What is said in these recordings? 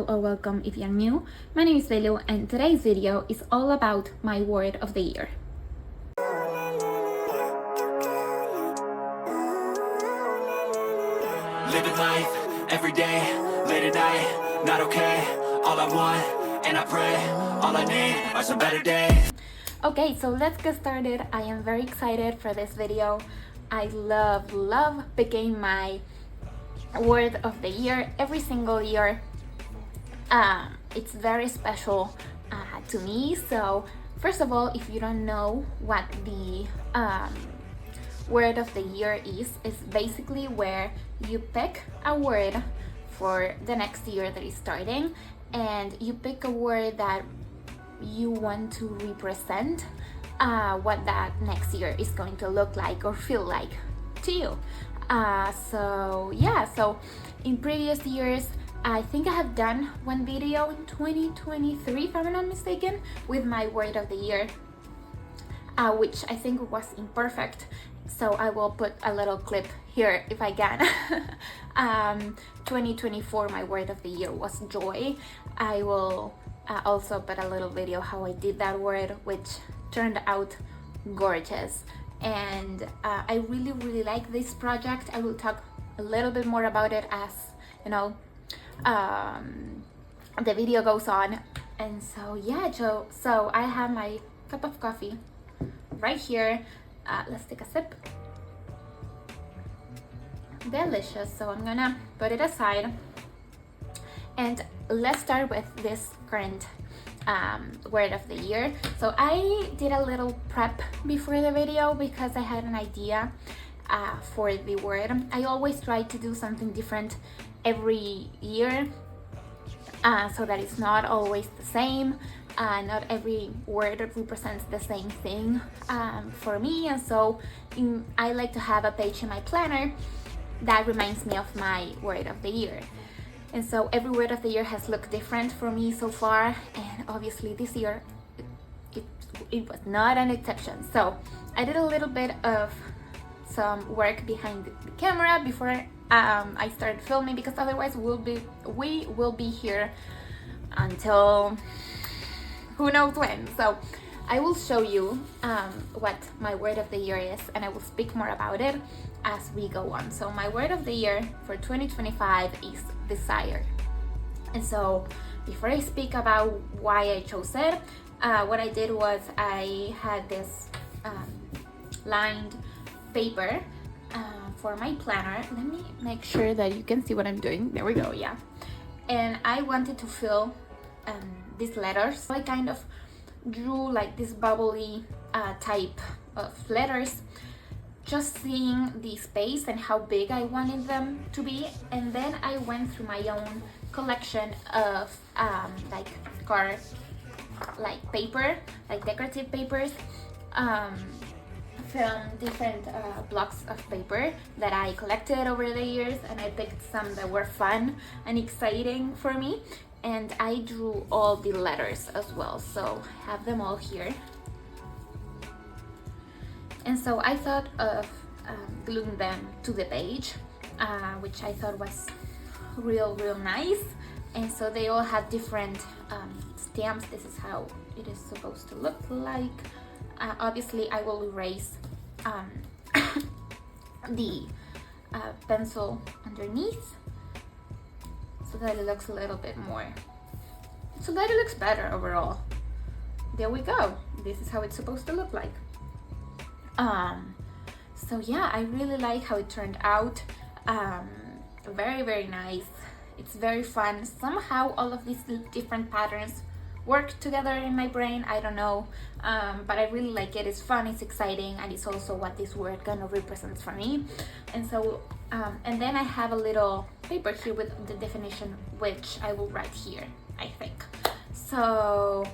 channel, or welcome if you're new. My name is Belu and today's video is all about my word of the year. Living life, every day, late at night, not okay. All I want, and I pray, all I need are some better days. Okay, so let's get started. I am very excited for this video. I love picking my word of the year every single year. It's very special to me. So first of all, if you don't know what the word of the year is basically where you pick a word for the next year that is starting, and you pick a word that you want to represent what that next year is going to look like or feel like to you. So in previous years, I think I have done one video in 2023, if I'm not mistaken, with my word of the year, which I think was imperfect. So I will put a little clip here if I can. 2024, my word of the year was joy. I will also put a little video how I did that word, which turned out gorgeous. And I really like this project. I will talk a little bit more about it as the video goes on. And so I have my cup of coffee right here. Let's take a sip. Delicious. So I'm gonna put it aside and let's start with this current word of the year. So I did a little prep before the video because I had an idea for the word. I always try to do something different every year so that it's not always the same. Not every word represents the same thing for me, and so I like to have a page in my planner that reminds me of my word of the year. And so every word of the year has looked different for me so far, and obviously this year it was not an exception. So I did a little bit of some work behind the camera before I started filming, because otherwise we will be here until who knows when. So I will show you what my word of the year is, and I will speak more about it as we go on. So my word of the year for 2025 is desire. And so before I speak about why I chose it, what I did was I had this lined paper for my planner. Let me make sure that you can see what I'm doing. There we go, yeah. And I wanted to fill these letters. So I kind of drew like this bubbly type of letters, just seeing the space and how big I wanted them to be. And then I went through my own collection of paper, like decorative papers, from different blocks of paper that I collected over the years, and I picked some that were fun and exciting for me, and I drew all the letters as well. So I have them all here. And so I thought of gluing them to the page, which I thought was real nice. And so they all have different stamps. This is how it is supposed to look like. Obviously I will erase the pencil underneath so that it looks a little bit more, so that it looks better overall. There we go. This is how it's supposed to look like. So yeah, I really like how it turned out. Very nice. It's very fun. Somehow all of these different patterns work together in my brain. I don't know, but I really like it. It's fun, it's exciting, and it's also what this word kind of represents for me. And so and then I have a little paper here with the definition, which I will write here, I think. So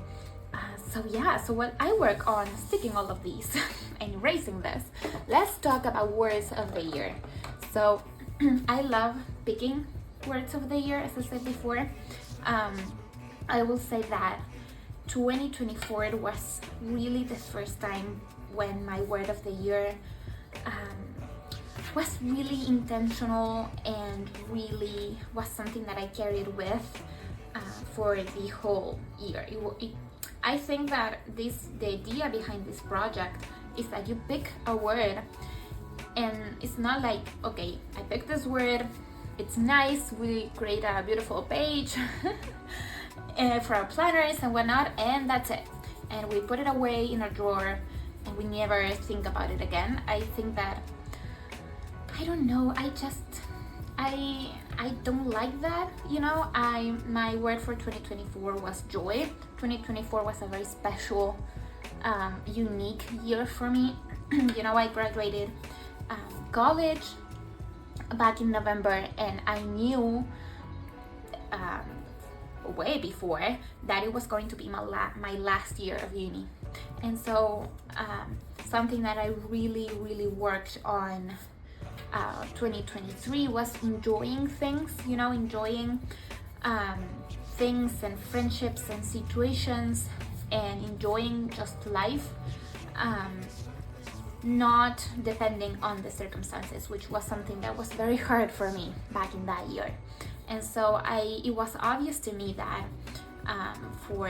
so what I work on sticking all of these and erasing this. Let's talk about words of the year. So I love picking words of the year, as I said before. I will say that 2024 was really the first time when my word of the year was really intentional and really was something that I carried with for the whole year. I think that the idea behind this project is that you pick a word, and it's not like, okay, I picked this word, it's nice, we create a beautiful page for our planners and whatnot, and that's it. And we put it away in a drawer and we never think about it again. I think that, I don't know, I don't like that, you know. My word for 2024 was joy. 2024 was a very special, unique year for me. You know, I graduated college back in November, and I knew way before that it was going to be my last year of uni. And so something that I really worked on 2023 was enjoying things, you know, enjoying things and friendships and situations, and enjoying just life, not depending on the circumstances, which was something that was very hard for me back in that year. And so it was obvious to me that for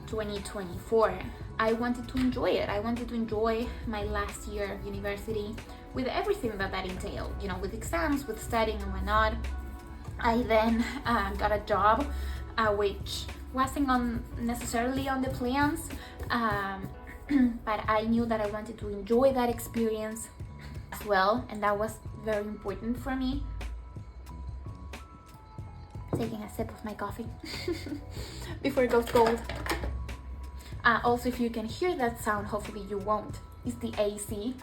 2024 I wanted to enjoy it. I wanted to enjoy my last year of university with everything that entailed, you know, with exams, with studying and whatnot. I then got a job, which wasn't necessarily on the plans, but I knew that I wanted to enjoy that experience as well, and that was very important for me. Taking a sip of my coffee before it goes cold. Also, if you can hear that sound, hopefully you won't, it's the AC.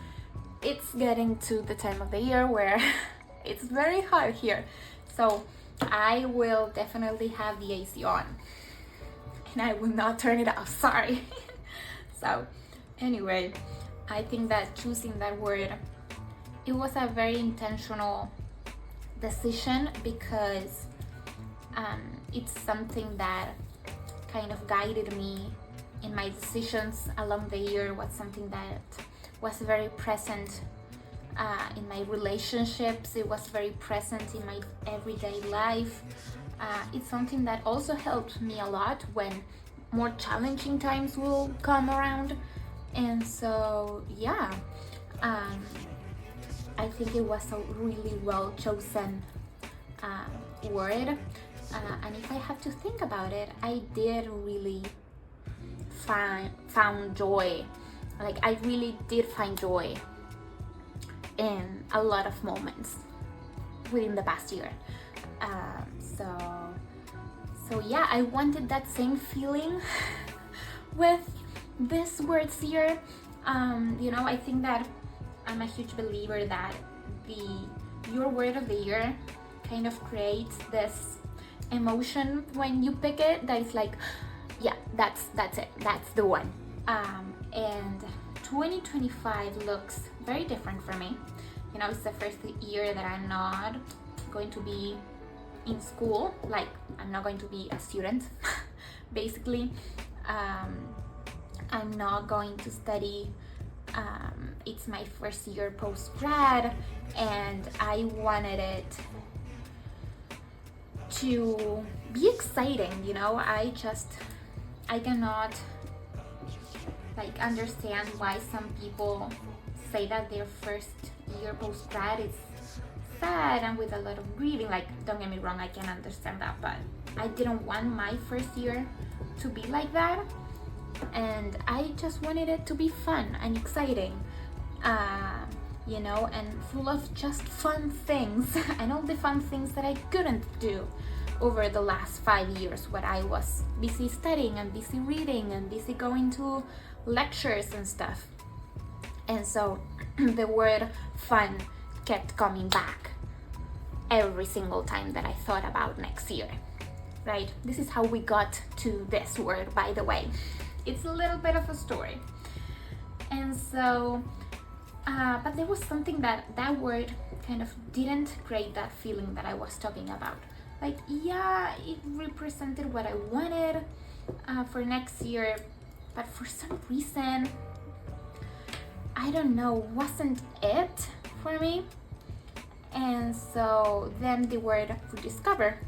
It's getting to the time of the year where it's very hot here, so I will definitely have the AC on, and I will not turn it off, sorry. So anyway, I think that choosing that word, it was a very intentional decision, because it's something that kind of guided me in my decisions along the year. Was something that was very present in my relationships. It was very present in my everyday life. It's something that also helped me a lot when more challenging times will come around. And so yeah, I think it was a really well chosen word. And if I have to think about it, I did really found joy. Like, I really did find joy in a lot of moments within the past year. So yeah, I wanted that same feeling with this words here. You know, I think that I'm a huge believer that your word of the year kind of creates this emotion when you pick it, that is like, yeah, that's it, that's the one. And 2025 looks very different for me. You know, it's the first year that I'm not going to be in school, like I'm not going to be a student basically. I'm not going to study. It's my first year post-grad, and I wanted it to be exciting, you know. I cannot like understand why some people say that their first year post-grad is sad and with a lot of grieving. Like, don't get me wrong, I can understand that, but I didn't want my first year to be like that, and I just wanted it to be fun and exciting, you know, and full of just fun things and all the fun things that I couldn't do over the last 5 years when I was busy studying and busy reading and busy going to lectures and stuff. And so the word fun kept coming back every single time that I thought about next year, right? This is how we got to this word, by the way. It's a little bit of a story. And so, but there was something that word kind of didn't create that feeling that I was talking about. Like, yeah, it represented what I wanted for next year, but for some reason, I don't know, wasn't it for me. And so then the word rediscover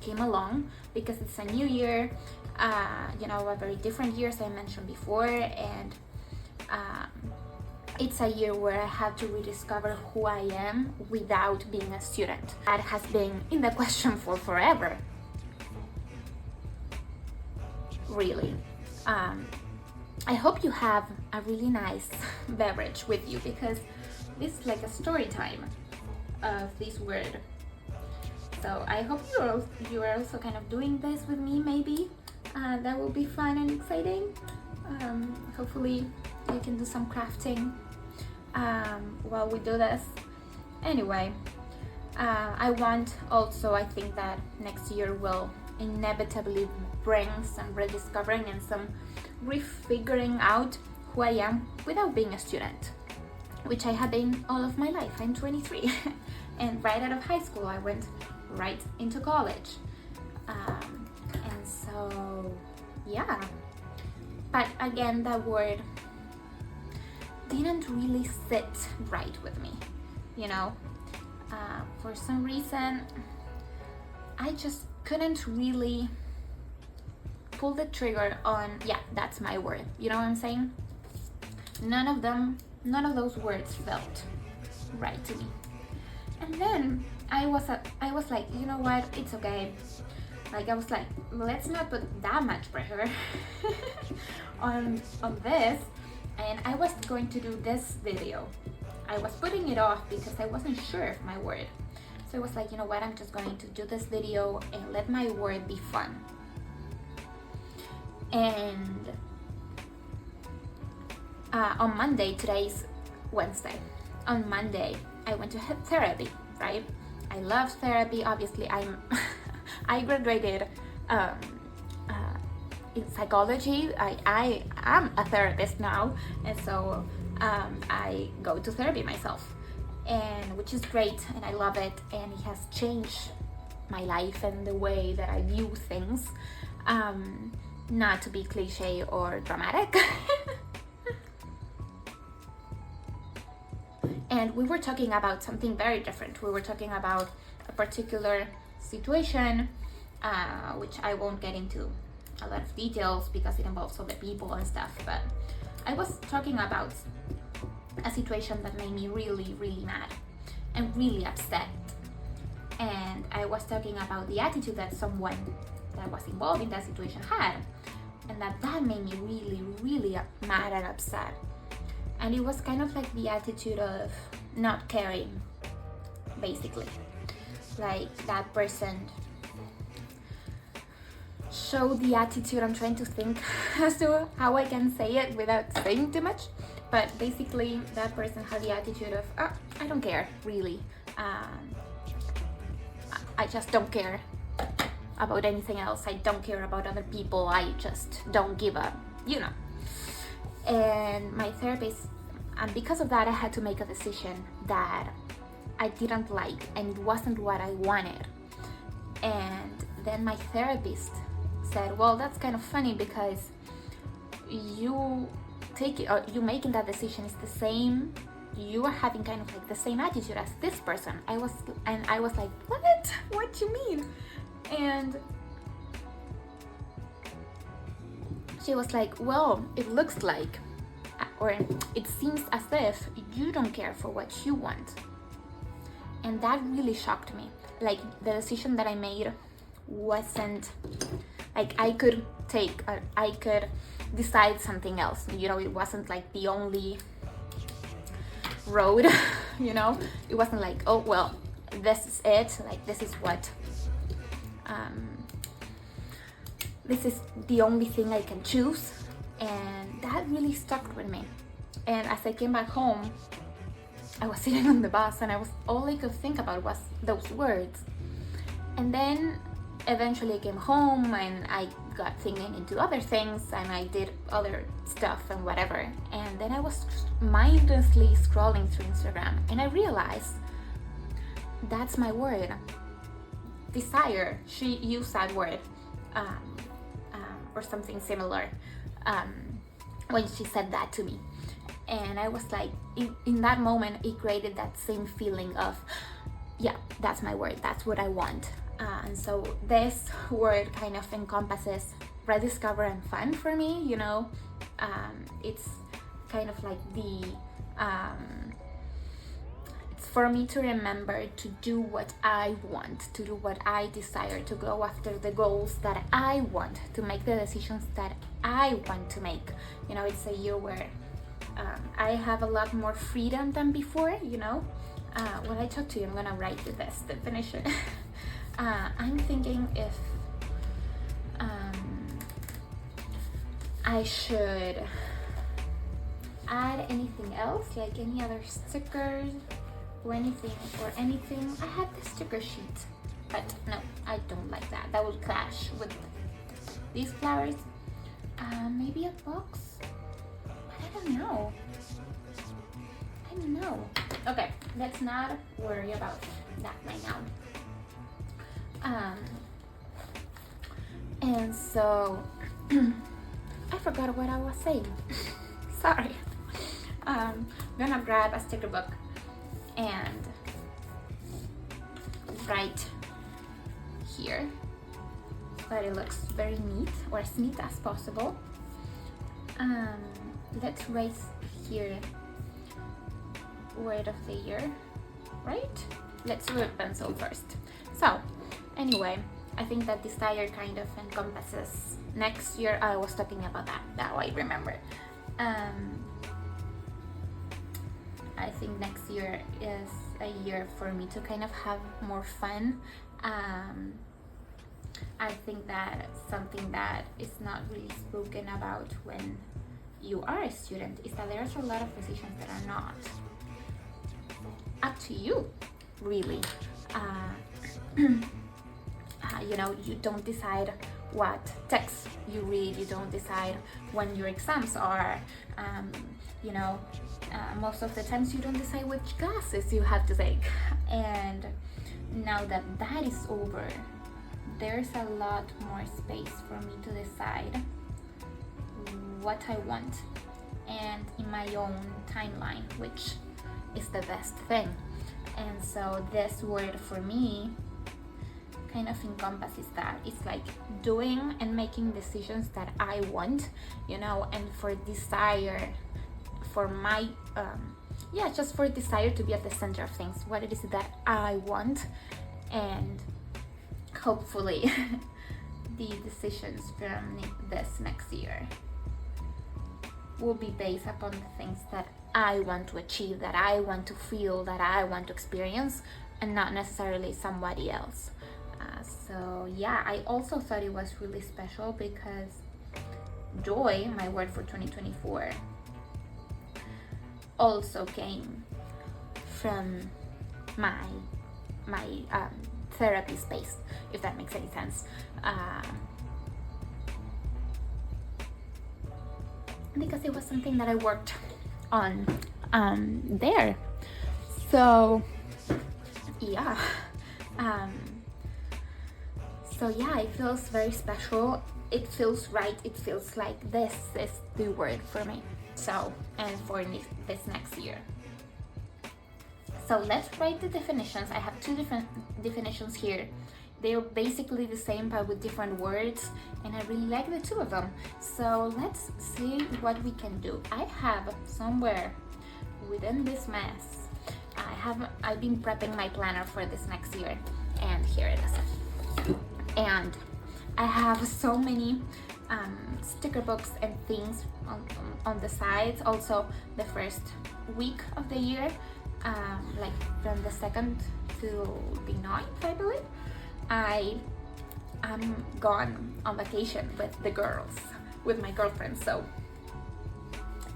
came along because it's a new year, a very different year, as I mentioned before, and it's a year where I have to rediscover who I am without being a student. That has been in the question for forever, really. I hope you have a really nice beverage with you, because this is like a story time of this word. So I hope you are also kind of doing this with me, maybe. That will be fun and exciting. Hopefully you can do some crafting while we do this. Anyway, I think that next year will inevitably bring some rediscovering and some refiguring out who I am without being a student, which I have been all of my life. I'm 23 and right out of high school I went right into college, and so yeah, but again, that word didn't really sit right with me, for some reason I just couldn't really pull the trigger on, yeah, that's my word, you know what I'm saying? None of those words felt right to me. And then I was like, you know what, it's okay. Like, I was like, let's not put that much pressure on this. And I was going to do this video. I was putting it off because I wasn't sure of my word. So I was like, you know what, I'm just going to do this video and let my word be fun. And on Monday, today's Wednesday, on Monday I went to therapy, right? I love therapy. Obviously, I graduated in psychology. I am a therapist now, and so I go to therapy myself, and which is great, and I love it, and it has changed my life and the way that I view things. Not to be cliche or dramatic. And we were talking about something very different. We were talking about a particular situation, which I won't get into a lot of details because it involves other people and stuff, but I was talking about a situation that made me really, really mad and really upset. And I was talking about the attitude that someone that was involved in that situation had, and that made me really, really mad and upset. And it was kind of like the attitude of not caring, basically. Like, that person showed the attitude. I'm trying to think as to how I can say it without saying too much, but basically that person had the attitude of, oh, I don't care, really. I just don't care about anything else. I don't care about other people. I just don't give up, And my therapist, and because of that, I had to make a decision that I didn't like, and it wasn't what I wanted. And then my therapist said, well, that's kind of funny because you making that decision is the same. You are having kind of like the same attitude as this person. I was like, what? What do you mean? And she was like, well, it looks like, or it seems as if you don't care for what you want. And that really shocked me. Like, the decision that I made wasn't like I could decide something else. It wasn't like the only road, It wasn't like, oh, well, this is it. Like, this is what, this is the only thing I can choose. And that really stuck with me. And as I came back home, I was sitting on the bus, and all I could think about was those words. And then eventually I came home, and I got thinking into other things, and I did other stuff and whatever. And then I was mindlessly scrolling through Instagram, and I realized that's my word. Desire. She used that word, or something similar, when she said that to me. And I was like, in that moment, it created that same feeling of, yeah, that's my word, that's what I want. And so this word kind of encompasses rediscover and fun for me, you know. It's kind of like it's for me to remember to do what I want, to do what I desire, to go after the goals that I want, to make the decisions that I want to make. You know, it's a year where I have a lot more freedom than before, you know. When I talk to you, I'm gonna write this definition. I'm thinking if I should add anything else, like any other stickers or anything. I have the sticker sheet, but no, I don't like that. That would clash with these flowers. Maybe a box? I don't know. Okay, let's not worry about that right now. And so I forgot what I was saying. Sorry. I'm gonna grab a sticker book and write here so that it looks very neat, or as neat as possible. Let's write here word of the year, right? Let's do a pencil first. So anyway, I think that desire kind of encompasses next year. I was talking about that, now I remember. I think next year is a year for me to kind of have more fun. I think that something that is not really spoken about when you are a student is that there's a lot of decisions that are not up to you, really. You know, you don't decide what texts you read, you don't decide when your exams are, you know, most of the times you don't decide which classes you have to take. And now that that is over, there's a lot more space for me to decide what I want, and in my own timeline, which is the best thing. And so this word for me kind of encompasses that. It's like doing and making decisions that I want, you know, and for desire, for my just for desire to be at the center of things, what it is that I want. And hopefully the decisions from this next year will be based upon the things that I want to achieve, that I want to feel, that I want to experience, and not necessarily somebody else. So yeah, I also thought it was really special because joy, my word for 2024, also came from my therapy space, if that makes any sense. Because it was something that I worked on there. So yeah. So yeah, it feels very special. It feels right. It feels like this is the word for me. So, and for this next year. So let's write the definitions. I have two different definitions here. They're basically the same but with different words, and I really like the two of them. So let's see what we can do. I have somewhere within this mess, I've been prepping my planner for this next year, and here it is. And I have so many sticker books and things on the sides. Also the first week of the year, like from the 2nd to the 9th, I believe, I'm gone on vacation with the girls, with my girlfriend. So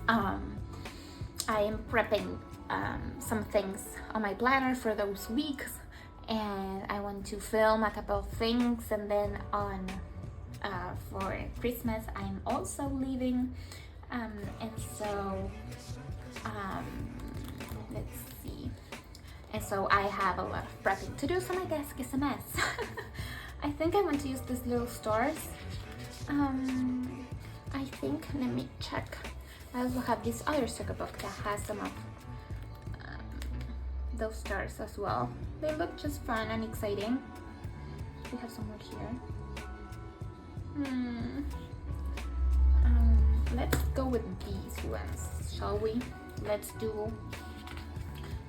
I am prepping some things on my planner for those weeks, and I want to film a couple of things, and then on for Christmas I'm also leaving, and so let's see. And so I have a lot of prepping to do, so my desk is a mess. I think I want to use these little stars. I think, let me check. I also have this other sticker book that has some of those stars as well. They look just fun and exciting. we have some more here. Let's go with these ones, shall we? Let's do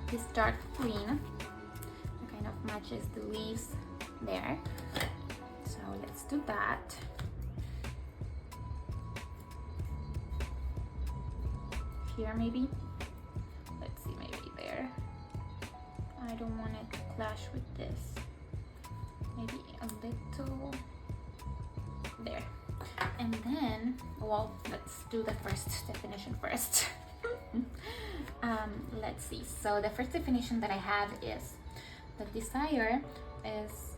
this dark green. It kind of matches the leaves there. So let's do that. Here maybe. Let's see, maybe there. I don't want it to clash with this. Maybe a little there. And then, well, let's do the first definition first. Let's see. So the first definition that I have is that desire is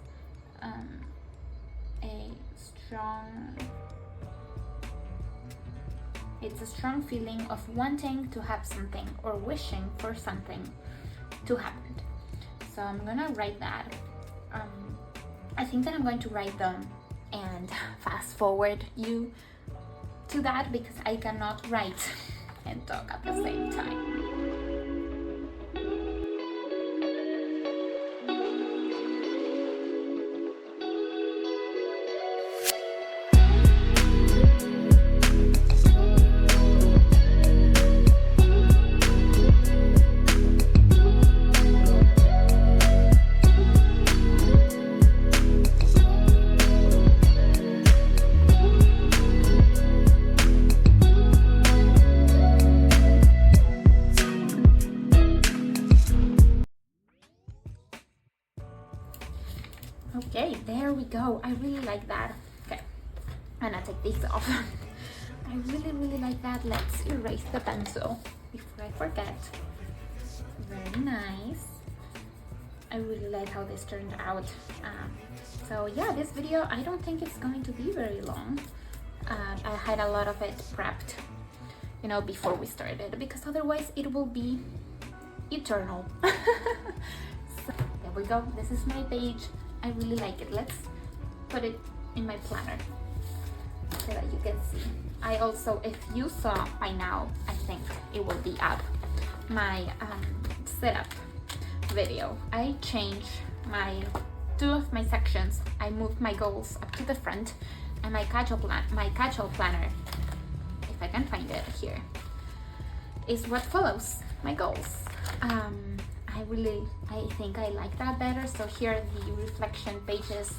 it's a strong feeling of wanting to have something or wishing for something to happen. So I'm gonna write that. I think that I'm going to write them and fast forward you to that because I cannot write and talk at the same time. Okay, there we go. I really like that. Okay, I'm gonna take this off. I really like that. Let's erase the pencil before I forget. Very nice. I really like how this turned out. So yeah, this video, I don't think it's going to be very long. I had a lot of it prepped, you know, before we started, because otherwise it will be eternal. So there we go. This is my page. I really like it. Let's put it in my planner so that you can see. I also, if you saw by now, I think it will be up, my setup video. I changed two of my sections. I moved my goals up to the front, and my catch-all planner, if I can find it here, is what follows my goals. I think I like that better. So here are the reflection pages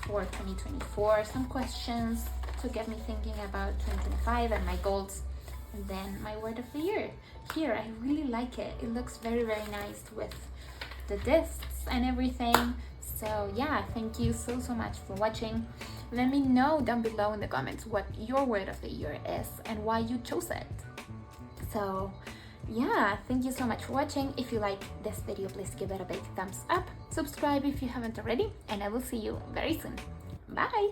for 2024, some questions to get me thinking about 2025 and my goals, and then my word of the year. Here, I really like it. It looks very nice with the discs and everything. So yeah, thank you so much for watching. Let me know down below in the comments what your word of the year is and why you chose it. So yeah, thank you so much for watching. If you like this video, please give it a big thumbs up. Subscribe if you haven't already, and I will see you very soon. Bye!